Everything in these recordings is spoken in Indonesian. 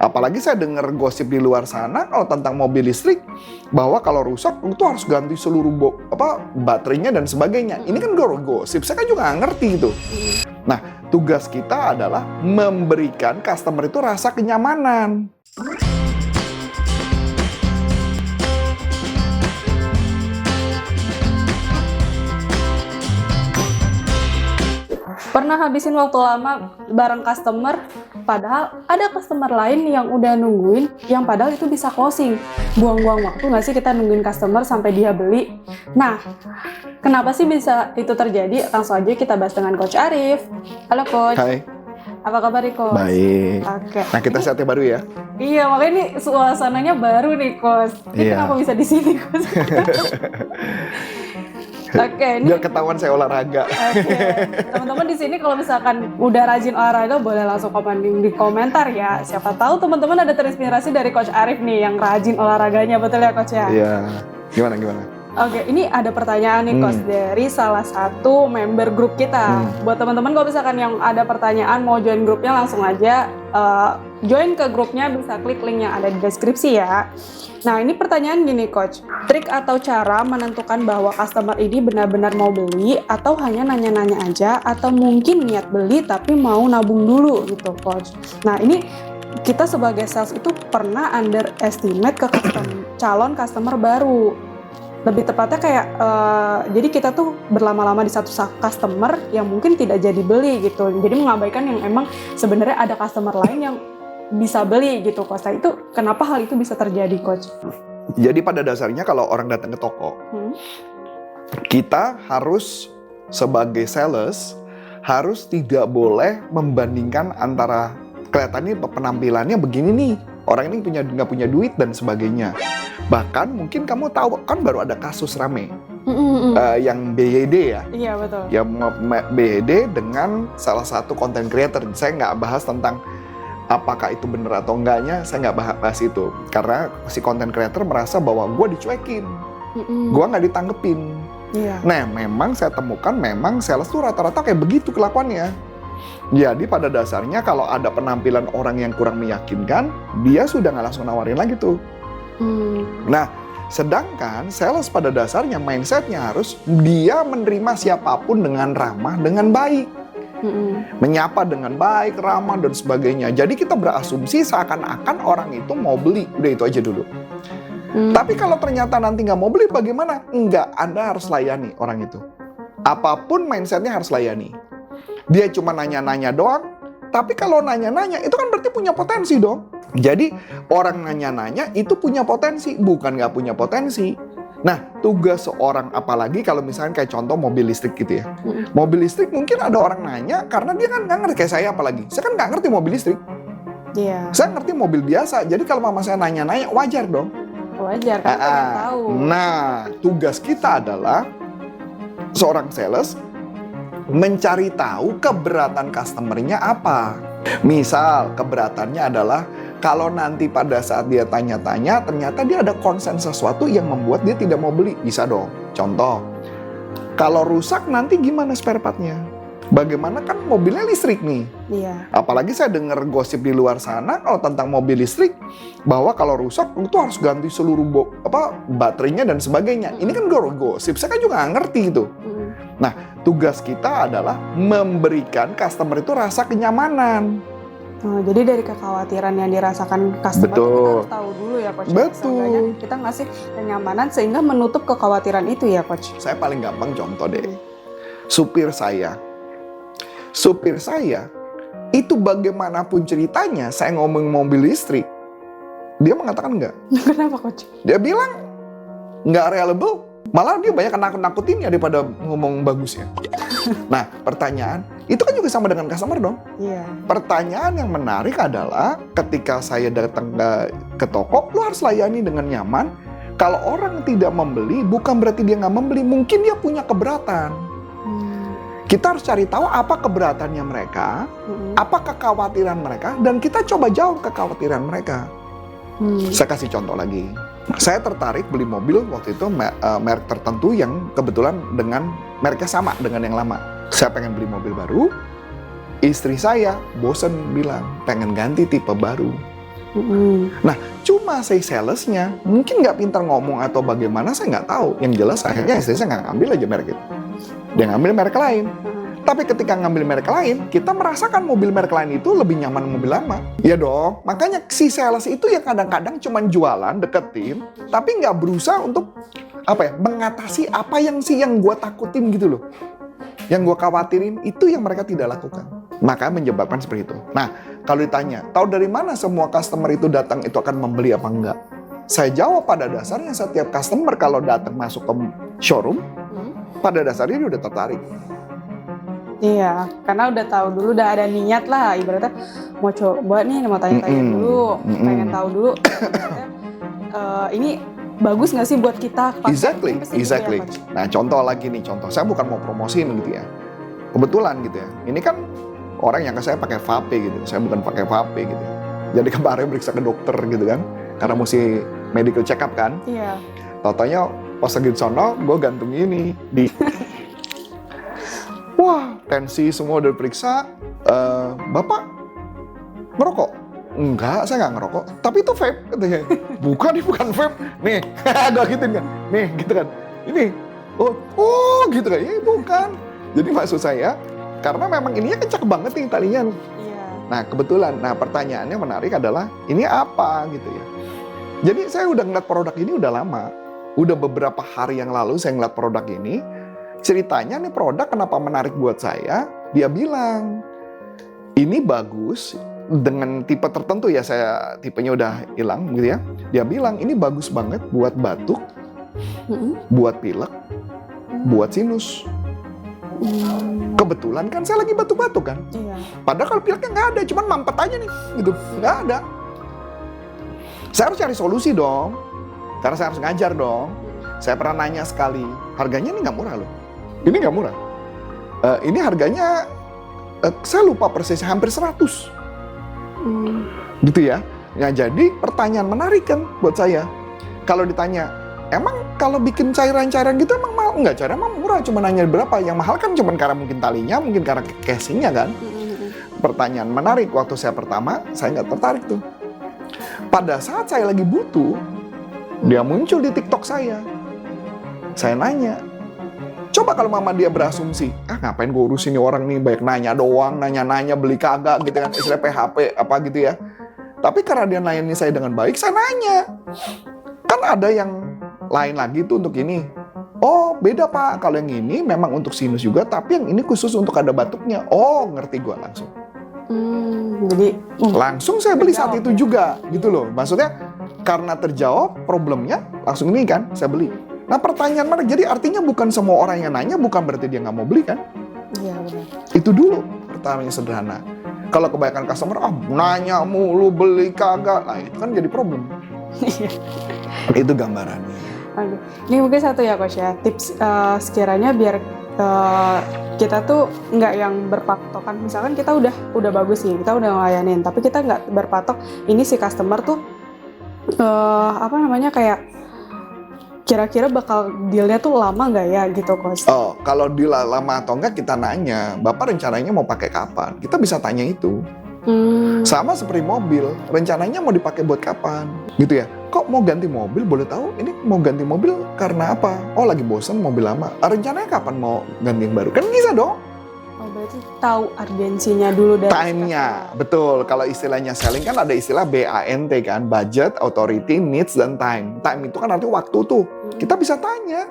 Apalagi saya dengar gosip di luar sana kalau tentang mobil listrik, bahwa kalau rusak itu harus ganti seluruh baterainya dan sebagainya. Ini kan gosip, saya kan juga nggak ngerti gitu. Nah, tugas kita adalah memberikan customer itu rasa kenyamanan. Pernah habisin waktu lama bareng customer, padahal ada customer lain yang udah nungguin, yang padahal itu bisa closing. Buang-buang waktu nggak sih kita nungguin customer sampai dia beli? Nah, kenapa sih bisa itu terjadi? Langsung aja kita bahas dengan Coach Arif. Halo Coach. Hai. Apa kabar nih Coach? Baik. Oke. Nah, kita setnya baru ya. Iya, makanya ini suasananya baru nih Coach. Ini kenapa bisa di sini Coach? Oke, ini biar ketahuan saya olahraga. Oke, teman-teman di sini kalau misalkan udah rajin olahraga boleh langsung komen di komentar ya. Siapa tahu teman-teman ada terinspirasi dari Coach Arif nih yang rajin olahraganya, betul ya Coach ya? Iya. Gimana? Oke, ini ada pertanyaan nih Coach dari salah satu member grup kita. Buat teman-teman kalau misalkan yang ada pertanyaan mau join grupnya langsung aja join ke grupnya, bisa klik link yang ada di deskripsi ya. Nah, ini pertanyaan gini Coach, trik atau cara menentukan bahwa customer ini benar-benar mau beli atau hanya nanya-nanya aja atau mungkin niat beli tapi mau nabung dulu gitu Coach. Nah, ini kita sebagai sales itu pernah underestimate ke calon customer baru. Lebih tepatnya kayak, jadi kita tuh berlama-lama di satu customer yang mungkin tidak jadi beli gitu. Jadi mengabaikan yang emang sebenarnya ada customer lain yang bisa beli gitu Coach. Nah, itu kenapa hal itu bisa terjadi Coach? Jadi pada dasarnya kalau orang datang ke toko, kita harus sebagai sales harus tidak boleh membandingkan antara kelihatannya penampilannya begini nih, orang ini nggak punya duit dan sebagainya. Bahkan mungkin kamu tahu kan baru ada kasus rame yang BYD ya. Iya betul. Yang BYD dengan salah satu content creator. Saya nggak bahas tentang apakah itu benar atau enggaknya, saya nggak bahas itu. Karena si content creator merasa bahwa gue dicuekin, gue nggak ditanggepin. Iya. Nah, memang saya temukan memang sales tuh rata-rata kayak begitu kelakuannya. Jadi pada dasarnya kalau ada penampilan orang yang kurang meyakinkan, dia sudah nggak langsung nawarin lagi tuh. Nah, sedangkan sales pada dasarnya mindsetnya harus dia menerima siapapun dengan ramah, dengan baik. Menyapa dengan baik, ramah, dan sebagainya. Jadi kita berasumsi seakan-akan orang itu mau beli. Udah itu aja dulu. Tapi kalau ternyata nanti nggak mau beli bagaimana? Enggak, Anda harus layani orang itu. Apapun mindsetnya harus layani. Dia cuma nanya-nanya doang. Tapi kalau nanya-nanya itu kan berarti punya potensi dong. Jadi orang nanya-nanya itu punya potensi, bukan nggak punya potensi. Nah, tugas seorang, apalagi kalau misalnya kayak contoh mobil listrik gitu ya. Mobil listrik mungkin ada orang nanya karena dia kan nggak ngerti, kayak saya apalagi. Saya kan nggak ngerti mobil listrik. Iya. Saya ngerti mobil biasa, jadi kalau mama saya nanya-nanya wajar dong. Wajar, kan pengen tahu. Nah, tugas kita adalah seorang sales mencari tahu keberatan customer-nya apa. Misal keberatannya adalah kalau nanti pada saat dia tanya-tanya, ternyata dia ada concern sesuatu yang membuat dia tidak mau beli. Bisa dong. Contoh, kalau rusak nanti gimana spare part-nya? Bagaimana kan mobilnya listrik nih? Iya. Apalagi saya dengar gosip di luar sana kalau tentang mobil listrik, bahwa kalau rusak itu harus ganti seluruh baterainya dan sebagainya. Ini kan gosip, saya kan juga nggak ngerti gitu. Nah, tugas kita adalah memberikan customer itu rasa kenyamanan. Jadi dari kekhawatiran yang dirasakan customer itu kita harus tahu dulu ya Coach. Seenggaknya kita ngasih kenyamanan sehingga menutup kekhawatiran itu ya Coach. Saya paling gampang contoh deh. Supir saya itu bagaimanapun ceritanya saya ngomong mobil listrik, dia mengatakan enggak. Kenapa Coach? Dia bilang enggak reliable. Malah dia banyak nakut-nakutin ya daripada ngomong bagusnya. Nah, pertanyaan, itu kan juga sama dengan customer dong. Iya. Pertanyaan yang menarik adalah ketika saya datang ke toko, lu harus layani dengan nyaman. Kalau orang tidak membeli, bukan berarti dia nggak membeli. Mungkin dia punya keberatan. Kita harus cari tahu apa keberatannya mereka, apa kekhawatiran mereka, dan kita coba jawab kekhawatiran mereka. Saya kasih contoh lagi. Saya tertarik beli mobil waktu itu merek tertentu yang kebetulan dengan mereknya sama dengan yang lama. Saya pengen beli mobil baru, istri saya bosen bilang pengen ganti tipe baru. Nah, cuma si salesnya mungkin nggak pintar ngomong atau bagaimana, saya nggak tahu. Yang jelas akhirnya istri saya nggak ngambil aja merek itu. Dia ngambil merek lain. Tapi ketika ngambil merek lain, kita merasakan mobil merek lain itu lebih nyaman mobil lama. Iya dong. Makanya si sales itu ya kadang-kadang cuma jualan, deketin, tapi nggak berusaha untuk mengatasi apa yang gue takutin gitu loh. Yang gue khawatirin itu yang mereka tidak lakukan. Maka menyebabkan seperti itu. Nah, kalau ditanya, tahu dari mana semua customer itu datang itu akan membeli apa enggak? Saya jawab pada dasarnya setiap customer kalau datang masuk ke showroom, pada dasarnya dia udah tertarik. Iya, karena udah tahu dulu, udah ada niat lah, ibaratnya mau coba nih, mau tanya-tanya dulu, pengen tahu dulu, ini bagus nggak sih buat kita? Exactly. Gitu ya, Nah, contoh lagi nih, saya bukan mau promosiin gitu ya. Kebetulan gitu ya, ini kan orang yang ke saya pakai vape gitu, saya bukan pakai vape gitu. Jadi kemarin periksa ke dokter gitu kan, karena mesti medical check up kan. Iya. Tau-taunya pas lagi di sono, gue gantung ini di wah, tensi semua udah diperiksa. Bapak ngerokok? Enggak, saya nggak ngerokok. Tapi itu vape, katanya. Bukan vape. Nih, gue gituin kan. Nih, gitu kan. Ini, oh gitu kan. Ya bukan. Jadi maksud saya, karena memang ininya kencang banget nih talinya. Iya. Nah, kebetulan. Nah, pertanyaannya menarik adalah, ini apa gitu ya. Jadi saya udah ngeliat produk ini udah lama. Udah beberapa hari yang lalu saya ngeliat produk ini. Ceritanya nih produk kenapa menarik buat saya, dia bilang, ini bagus dengan tipe tertentu ya, saya tipenya udah hilang gitu ya. Dia bilang ini bagus banget buat batuk, buat pilek, buat sinus. Kebetulan kan saya lagi batuk-batuk kan. Iya. Padahal kalau pileknya nggak ada, cuman mampet aja nih gitu, nggak ada. Saya harus cari solusi dong, karena saya harus ngajar dong. Saya pernah nanya sekali, harganya ini nggak murah loh. Ini nggak murah. Ini harganya, saya lupa persisnya, hampir 100. Gitu ya. Nah, jadi pertanyaan menarik kan buat saya. Kalau ditanya, emang kalau bikin cairan-cairan gitu emang mahal? Enggak, cairan emang murah, cuma nanya berapa. Yang mahal kan cuma karena mungkin talinya, mungkin karena casingnya kan. Pertanyaan menarik, waktu saya pertama, saya nggak tertarik tuh. Pada saat saya lagi butuh, dia muncul di TikTok saya. Saya nanya, coba kalau mama dia berasumsi, ngapain gue urusin nih orang nih, banyak nanya doang, nanya-nanya, beli kagak gitu kan, istilah PHP apa gitu ya. Tapi karena dia nanya saya dengan baik, saya nanya. Kan ada yang lain lagi tuh untuk ini. Oh beda pak, kalau yang ini memang untuk sinus juga, tapi yang ini khusus untuk ada batuknya. Oh ngerti gue langsung. Jadi langsung saya beli saat itu juga gitu loh. Maksudnya karena terjawab problemnya, langsung ini kan saya beli. Nah pertanyaan mana? Jadi artinya bukan semua orang yang nanya bukan berarti dia nggak mau beli kan? Iya benar. Itu dulu pertamanya sederhana. Kalau kebanyakan customer, nanya mulu beli kagak, nah itu kan jadi problem. Itu gambarannya. Oke. Ini mungkin satu ya Coach ya, tips sekiranya biar kita tuh nggak yang berpatokan. Misalkan kita udah bagus nih, kita udah ngelayanin, tapi kita nggak berpatok. Ini si customer tuh kayak kira-kira bakal dealnya tuh lama nggak ya gitu Coach? Oh, kalau deal lama atau enggak kita nanya, Bapak rencananya mau pakai kapan? Kita bisa tanya itu. Sama seperti mobil, rencananya mau dipakai buat kapan? Gitu ya. Kok mau ganti mobil? Boleh tahu ini mau ganti mobil karena apa? Oh lagi bosen mobil lama. Rencananya kapan mau ganti yang baru? Kan bisa dong. Oh berarti tahu urgensinya dulu dari time-nya, betul. Kalau istilahnya selling kan ada istilah BANT kan, budget, authority, needs, dan time. Time itu kan arti waktu tuh. Kita bisa tanya.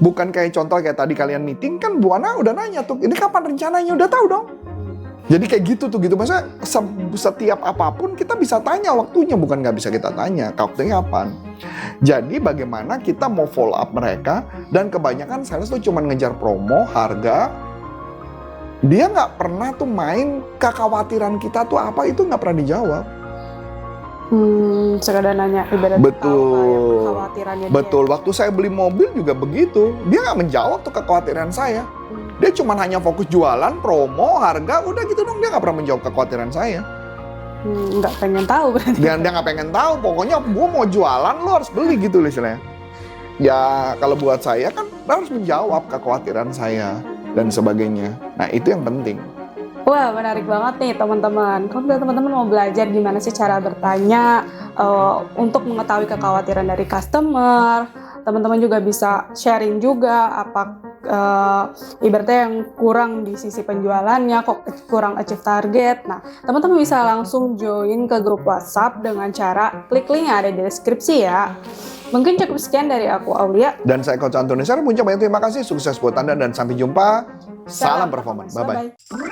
Bukan kayak contoh kayak tadi kalian meeting kan Bu Ana udah nanya tuh, ini kapan rencananya? Udah tahu dong. Jadi kayak gitu tuh gitu. Maksudnya setiap apapun kita bisa tanya waktunya, bukan nggak bisa kita tanya waktunya kapan. Jadi bagaimana kita mau follow up mereka, dan kebanyakan sales tuh cuma ngejar promo, harga. Dia nggak pernah tuh main kekhawatiran kita tuh apa, itu nggak pernah dijawab. Sekadar nanya ibarat betul, kekhawatirannya betul. dia. Waktu saya beli mobil juga begitu. Dia nggak menjawab tuh kekhawatiran saya. Dia cuma hanya fokus jualan, promo, harga, udah gitu dong. Dia nggak pernah menjawab kekhawatiran saya. Nggak pengen tahu berarti. Dia nggak pengen tahu. Pokoknya gue mau jualan, lo harus beli gitu istilahnya. Ya kalau buat saya kan harus menjawab kekhawatiran saya dan sebagainya. Nah itu yang penting. Wah, menarik banget nih teman-teman. Kalau teman-teman mau belajar gimana sih cara bertanya untuk mengetahui kekhawatiran dari customer, teman-teman juga bisa sharing juga apa ibaratnya yang kurang di sisi penjualannya, kok kurang achieve target. Nah, teman-teman bisa langsung join ke grup WhatsApp dengan cara klik link yang ada di deskripsi ya. Mungkin cukup sekian dari aku, Aulia. Dan saya Coach Antoni Sarmuncul, banyak terima kasih, sukses buat Anda dan sampai jumpa. Salam performance. Bye-bye.